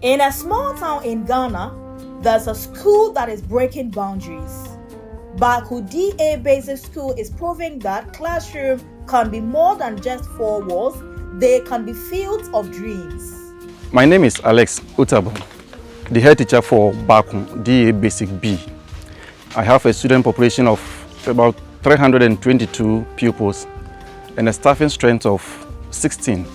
In a small town in Ghana, there's a school that is breaking boundaries. Bamako D Basic School is proving that classroom can be more than just four walls, they can be fields of dreams. My name is Alex Utabon, the head teacher for Bamako D Basic B. I have a student population of about 322 pupils and a staffing strength of 16.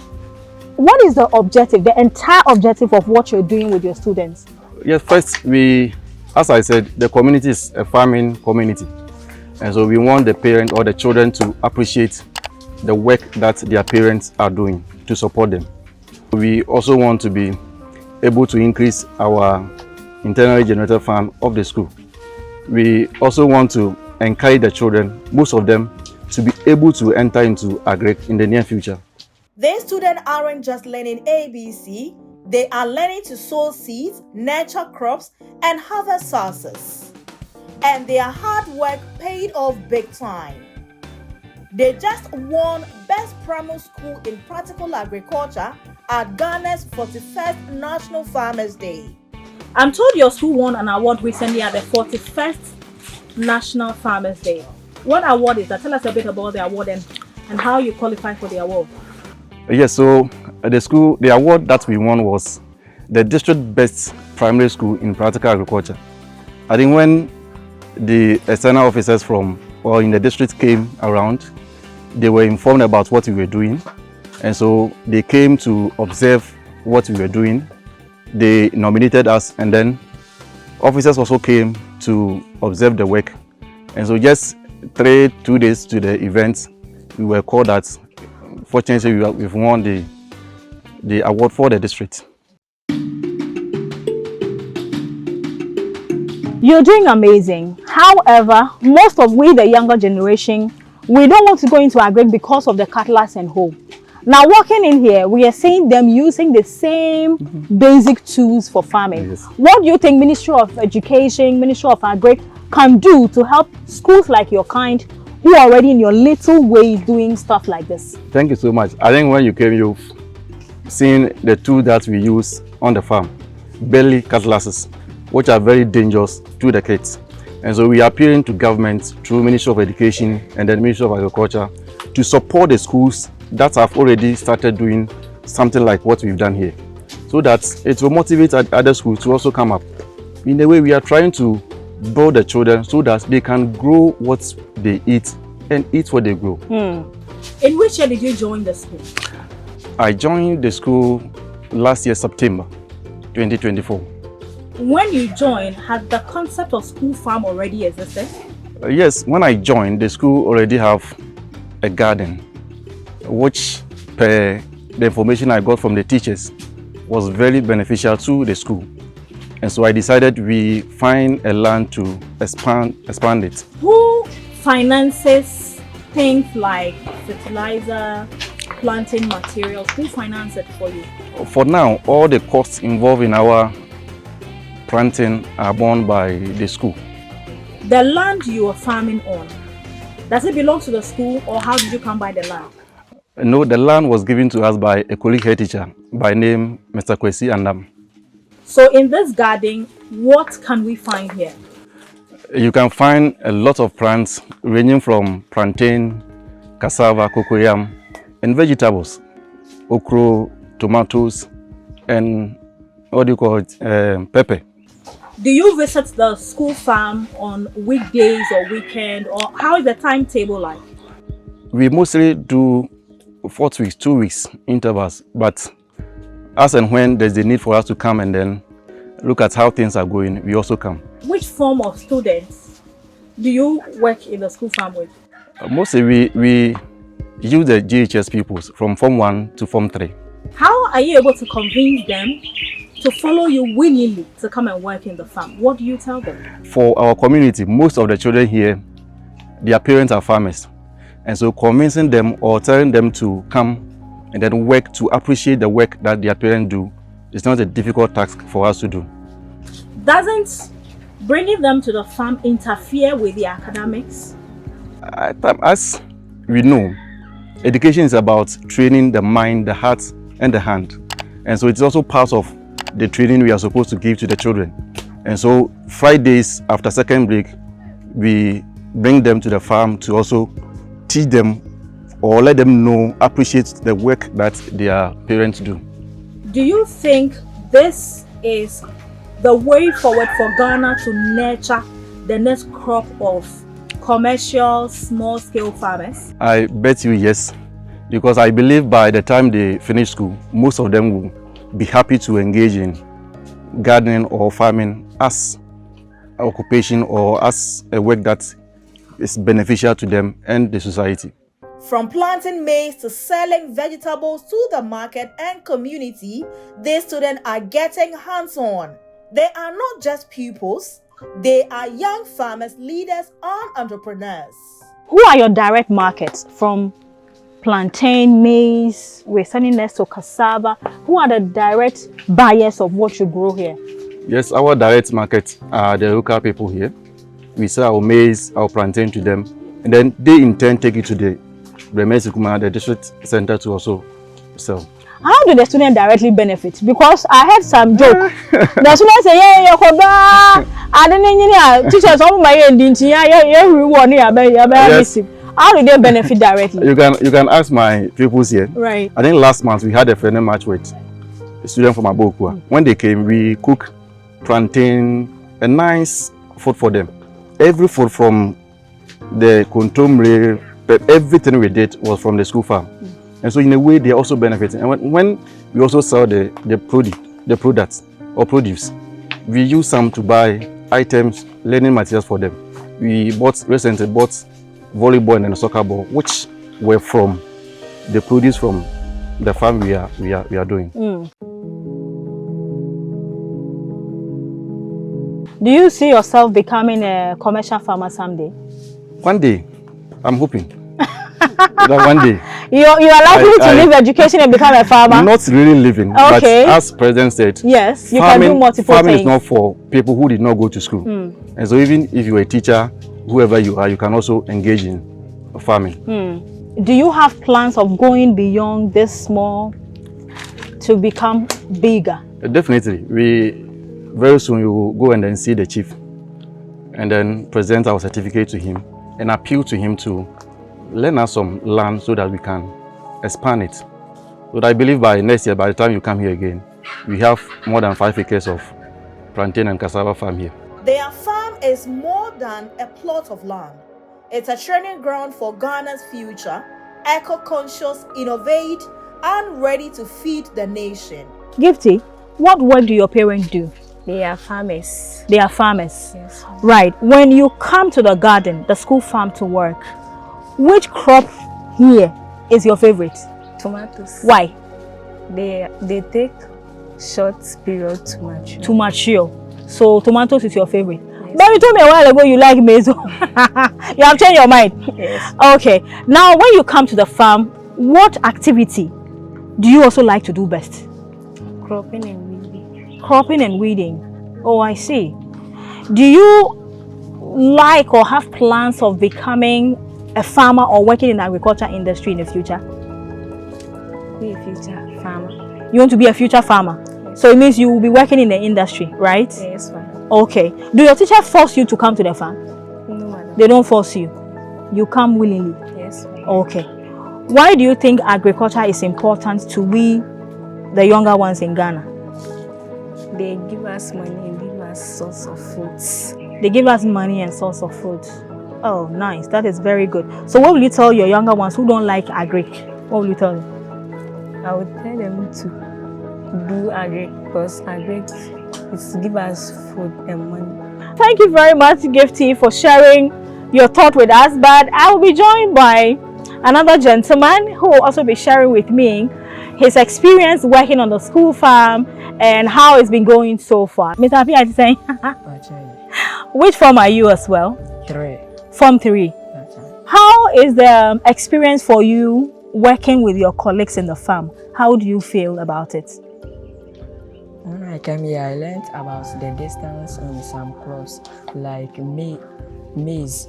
What is the objective, the entire objective of what you're doing with your students? Yes, first, as I said, the community is a farming community. And so we want the parents or the children to appreciate the work that their parents are doing to support them. We also want to be able to increase our internally generated fund of the school. We also want to encourage the children, most of them, to be able to enter into Acre in the near future. These students aren't just learning ABC, they are learning to sow seeds, nurture crops, and harvest sources. And their hard work paid off big time. They just won Best Primary School in Practical Agriculture at Ghana's 41st National Farmers Day. I'm told your school won an award recently at the 41st National Farmers Day. What award is that? Tell us a bit about the award and how you qualify for the award. Yes, so the award that we won was the District Best Primary School in Practical Agriculture. I think when the external officers in the district came around, they were informed about what we were doing, and so they came to observe what we were doing. They nominated us, and then officers also came to observe the work. And so just 2 days to the event, we were called that fortunately we've won the award for the district. You're doing amazing. However, most of we, the younger generation, we don't want to go into Agri because of the cutlass and hoe. Now, walking in here, we are seeing them using the same basic tools for farming. Yes. What do you think Ministry of Education, Ministry of Agri can do to help schools like your kind who are already in your little ways doing stuff like this? Thank you so much. I think when you came, you've seen the tool that we use on the farm, belly cutlasses, which are very dangerous to the kids. And so we are appealing to government through Ministry of Education and then Ministry of Agriculture to support the schools that have already started doing something like what we've done here, so that it will motivate other schools to also come up. In a way, we are trying to build the children so that they can grow what they eat and eat what they grow. In which year did you join the school? I joined the school last year, September 2024. When you joined, had the concept of school farm already existed? Yes, when I joined, the school already have a garden, which per the information I got from the teachers was very beneficial to the school. And so I decided we find a land to expand it. Who finances things like fertilizer, planting materials? Who finances it for you? For now, all the costs involved in our planting are borne by the school. The land you are farming on, does it belong to the school, or how did you come by the land? No, the land was given to us by a colleague head teacher by name Mr. Kwesi Andam. So in this garden, what can we find here? You can find a lot of plants ranging from plantain, cassava, cocoyam, and vegetables, okra, tomatoes, and what do you call it, pepper. Do you visit the school farm on weekdays or weekend, or how is the timetable like? We mostly do 4 weeks, 2 weeks intervals, but as and when there's the need for us to come and then look at how things are going, we also come. Which form of students do you work in the school farm with? Mostly we use the GHS pupils from Form 1 to Form 3. How are you able to convince them to follow you willingly to come and work in the farm? What do you tell them? For our community, most of the children here, their parents are farmers. And so convincing them or telling them to come and then work to appreciate the work that their parents do is not a difficult task for us to do. Doesn't bringing them to the farm interfere with the academics? As we know, education is about training the mind, the heart, and the hand. And so it's also part of the training we are supposed to give to the children. And so Fridays after second break, we bring them to the farm to also teach them or let them know, appreciate the work that their parents do. Do you think this is the way forward for Ghana to nurture the next crop of commercial small-scale farmers? I bet you yes, because I believe by the time they finish school, most of them will be happy to engage in gardening or farming as an occupation or as a work that is beneficial to them and the society. From planting maize to selling vegetables to the market and community, these students are getting hands-on. They are not just pupils, they are young farmers, leaders, and entrepreneurs. Who are your direct markets? From plantain, maize, we're sending this to cassava. Who are the direct buyers of what you grow here? Yes, our direct market are the local people here. We sell our maize, our plantain to them, and then they in turn take it to the district center to also sell. How do the students directly benefit? Because I heard some joke. The students say, yeah, I don't know, teachers, all my how do they benefit directly? You can ask my pupils here. Right. I think last month we had a friendly match with a student from Abokua. When they came, we cooked plantain, a nice food for them. Every food from the contomre, everything we did was from the school farm. And so in a way, they are also benefiting. And when we also sell the products or produce, we use some to buy items, learning materials for them. We recently bought volleyball and a soccer ball, which were from the produce from the farm we are doing. Do you see yourself becoming a commercial farmer someday? One day, I'm hoping. That one day. You are likely to leave education and become a farmer? Not really living, okay. But as President said, yes, you can do multiple farming things. Farming is not for people who did not go to school. And so even if you're a teacher, whoever you are, you can also engage in farming. Do you have plans of going beyond this small to become bigger? Definitely. Very soon you will go and then see the chief and then present our certificate to him and appeal to him to lend us some land so that we can expand it. But I believe by next year, by the time you come here again, we have more than 5 acres of plantain and cassava farm here. Their farm is more than a plot of land. It's a training ground for Ghana's future, eco-conscious, innovate, and ready to feed the nation. Gifty, what work do your parents do? They are farmers. They are farmers. Yes. Right. When you come to the garden, the school farm to work, which crop here is your favorite? Tomatoes. Why? They take short period to mature. To mature. So tomatoes is your favorite. Yes. But you told me a while ago you like maize. You have changed your mind. Yes. Okay. Now when you come to the farm, what activity do you also like to do best? Cropping and weeding. Cropping and weeding. Oh, I see. Do you like or have plans of becoming a farmer or working in the agriculture industry in the future? Be a future farmer. You want to be a future farmer? Yes. So it means you will be working in the industry, right? Yes, ma'am. Okay. Do your teacher force you to come to the farm? No, madam. They don't force you. You come willingly. Yes, ma'am. Okay. Why do you think agriculture is important to we, the younger ones in Ghana? They give us money and give us source of foods. They give us money and source of food. Oh, nice. That is very good. So what will you tell your younger ones who don't like agric? What will you tell them? I would tell them to do agric because agric is give us food and money. Thank you very much, Gifty, for sharing your thought with us. But I will be joined by another gentleman who will also be sharing with me his experience working on the school farm and how it's been going so far. Mr. Happy, I say, which farm are you as well? 3. Form 3. How is the experience for you working with your colleagues in the farm? How do you feel about it? When I came here, I learned about the distance on some crops like maize.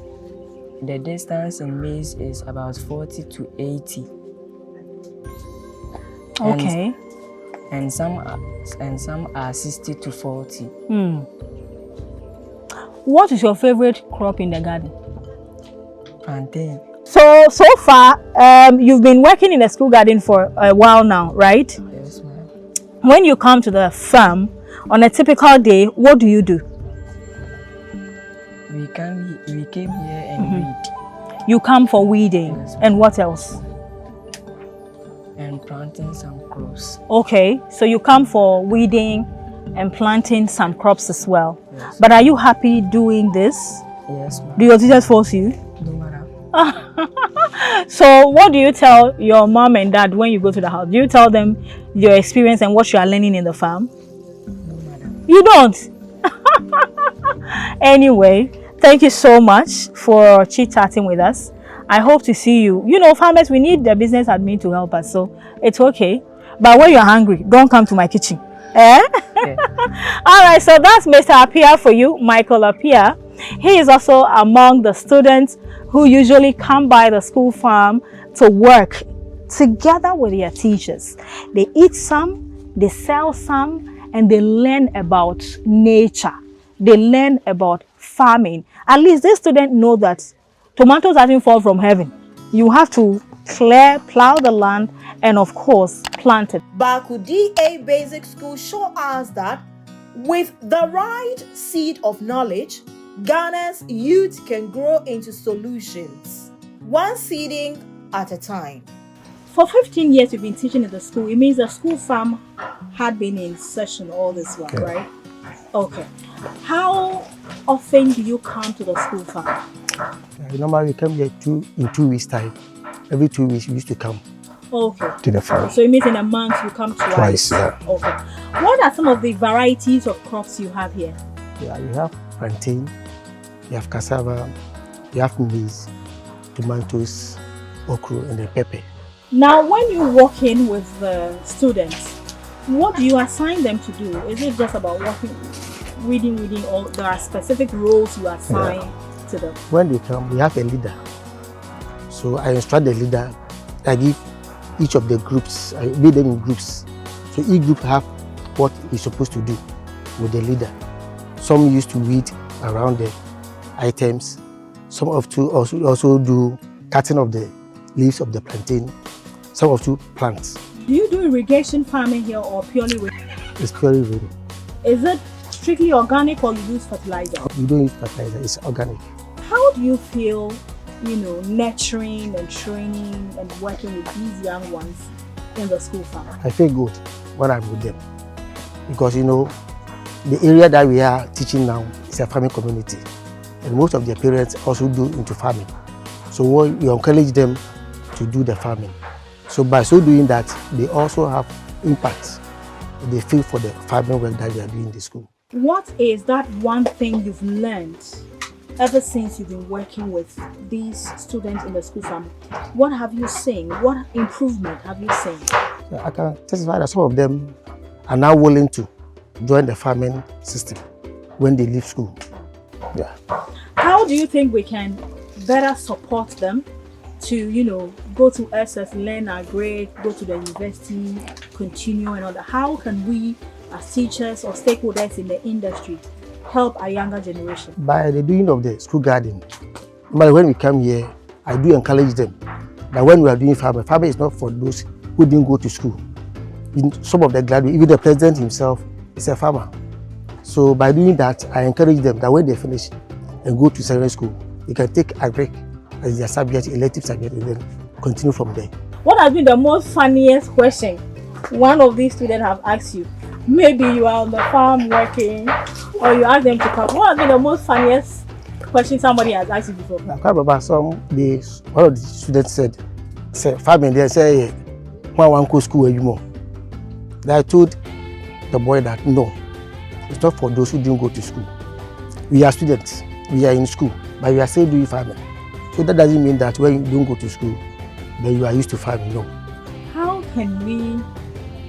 The distance in maize is about 40 to 80. Okay. and some are 60 to 40. What is your favorite crop in the garden? Plantain. So far, you've been working in the school garden for a while now, right? Yes, ma'am. When you come to the farm on a typical day, what do you do? We came here and weed You come for weeding, Yes, and what else? and planting some crops. Okay, so you come for weeding and planting some crops as well. Yes. But are you happy doing this? Yes, ma'am. Do your teachers force you? No, madam. So what do you tell your mom and dad when you go to the house? Do you tell them your experience and what you are learning in the farm? No, madam. You don't? Anyway, thank you so much for chit-chatting with us. I hope to see you. You know, farmers, we need the business admin to help us, so it's okay. But when you're hungry, don't come to my kitchen. Eh? Okay. All right, so that's Mr. Apia for you, Michael Apia. He is also among the students who usually come by the school farm to work together with their teachers. They eat some, they sell some, and they learn about nature. They learn about farming. At least this student know that tomatoes doesn't fall from heaven. You have to plow the land, and of course, plant it. Bamako D Basic School show us that with the right seed of knowledge, Ghana's youth can grow into solutions, one seeding at a time. For 15 years you've been teaching in the school. It means the school farm had been in session all this while, right? Okay. How often do you come to the school farm? Normally we come here in 2 weeks time. Every 2 weeks we used to come Okay. to the farm. So it means in a month you come twice? Twice, yeah. Okay. What are some of the varieties of crops you have here? Yeah, you have plantain, you have cassava, you have maize, tomatoes, okra, and then pepper. Now, when you walk in with the students, what do you assign them to do? Is it just about walking, reading, or there are specific roles you assign to them? When they come, we have a leader. So I instruct the leader. I give each of the groups, I lead them in groups. So each group have what he's supposed to do with the leader. Some used to weed around the items. Some of two also do cutting of the leaves of the plantain. Some of two plants. Do you do irrigation farming here or purely with? It's purely rain. Is it strictly organic or you use fertilizer? We don't use fertilizer, it's organic. How do you feel, nurturing and training and working with these young ones in the school farm? I feel good when I'm with them. Because the area that we are teaching now is a farming community. And most of their parents also do into farming. So we encourage them to do the farming. So by so doing that, they also have impact. They feel for the farming work that they are doing in the school. What is that one thing you've learned ever since you've been working with these students in the school farm? What have you seen? What improvement have you seen? I can testify that some of them are now willing to join the farming system when they leave school. Yeah. How do you think we can better support them to, go to SS, learn our grade, go to the university, continue and all that? How can we, as teachers or stakeholders in the industry, help our younger generation? By the doing of the school garden. But when we come here, I do encourage them that when we are doing farming is not for those who didn't go to school. In some of the graduates, even the president himself is a farmer. So by doing that, I encourage them that when they finish and go to secondary school, they can take agric as their subject, elective subject, and then continue from there. What has been the most funniest question one of these students have asked you? Maybe you are on the farm working, or you ask them to come. What has been the most funniest question somebody has asked you before? I can't remember one of the students said farming, they say, when one go school anymore. Then I told the boy that no, it's not for those who didn't go to school. We are students, we are in school, but we are still doing farming. So that doesn't mean that when you don't go to school, then you are used to farming, no. How can we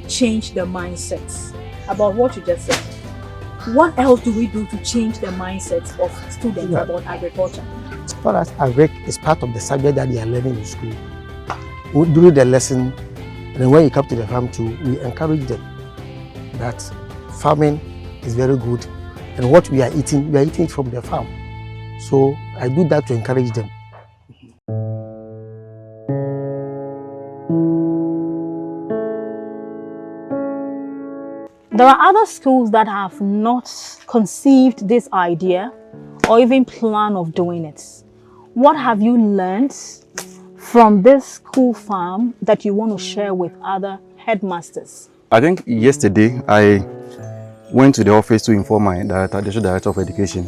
change the mindset about what you just said? What else do we do to change the mindset of students about agriculture? As far as agric is part of the subject that they are learning in school, during the lesson, and then when you come to the farm too, we encourage them that farming is very good, and what we are eating it from the farm. So I do that to encourage them. There are other schools that have not conceived this idea or even plan of doing it. What have you learned from this school farm that you want to share with other headmasters? I think yesterday I went to the office to inform my director, the District Director of Education,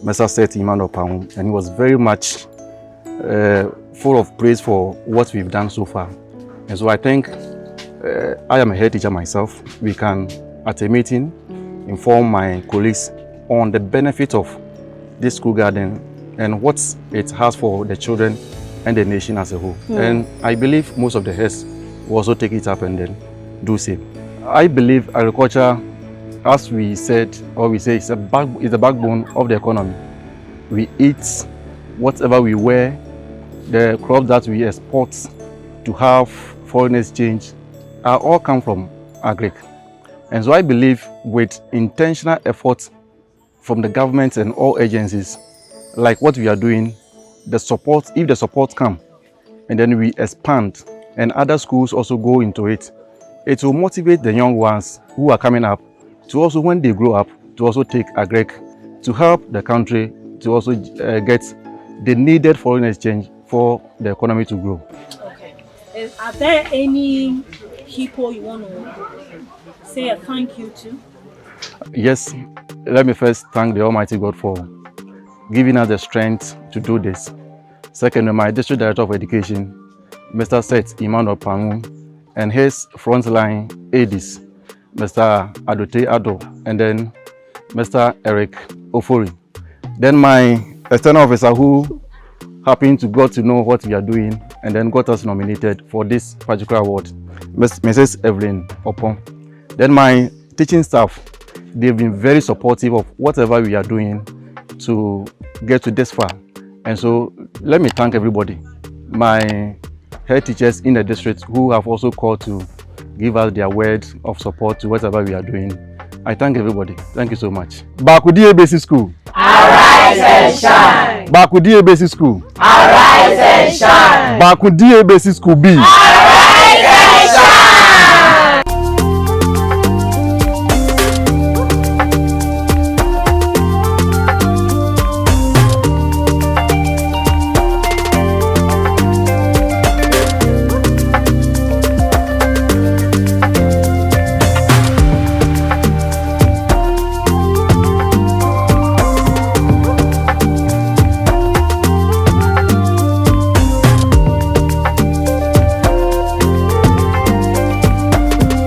Mr. Seth Emmanuel Pam, and he was very much full of praise for what we've done so far. And so I think I am a head teacher myself. We can, at a meeting, inform my colleagues on the benefit of this school garden and what it has for the children and the nation as a whole. And I believe most of the heads will also take it up and then do same. I believe agriculture, as we said, or we say, is the backbone of the economy. We eat whatever we wear, the crops that we export to have foreign exchange are all come from agric. And so I believe with intentional efforts from the government and all agencies, like what we are doing, the support, if the support come, and then we expand, and other schools also go into it, it will motivate the young ones who are coming up to also, when they grow up, to also take agric, to help the country to also get the needed foreign exchange for the economy to grow. Okay. Are there any people you want to say a thank you to? Yes, let me first thank the Almighty God for giving us the strength to do this. Second, my District Director of Education, Mr. Seth Emmanuel Pam, and his frontline aides, Mr. Adote Ado, and then Mr. Eric Ofori. Then my external officer who happened to got to know what we are doing and then got us nominated for this particular award, Mrs. Evelyn Opon. Then my teaching staff, they've been very supportive of whatever we are doing to get to this far. And so let me thank everybody, my head teachers in the district who have also called to give us their word of support to whatever we are doing. I thank everybody. Thank you so much. Bamako D Basic School. Arise and shine. Bamako D Basic School. Arise and shine. Bamako D Basic School B.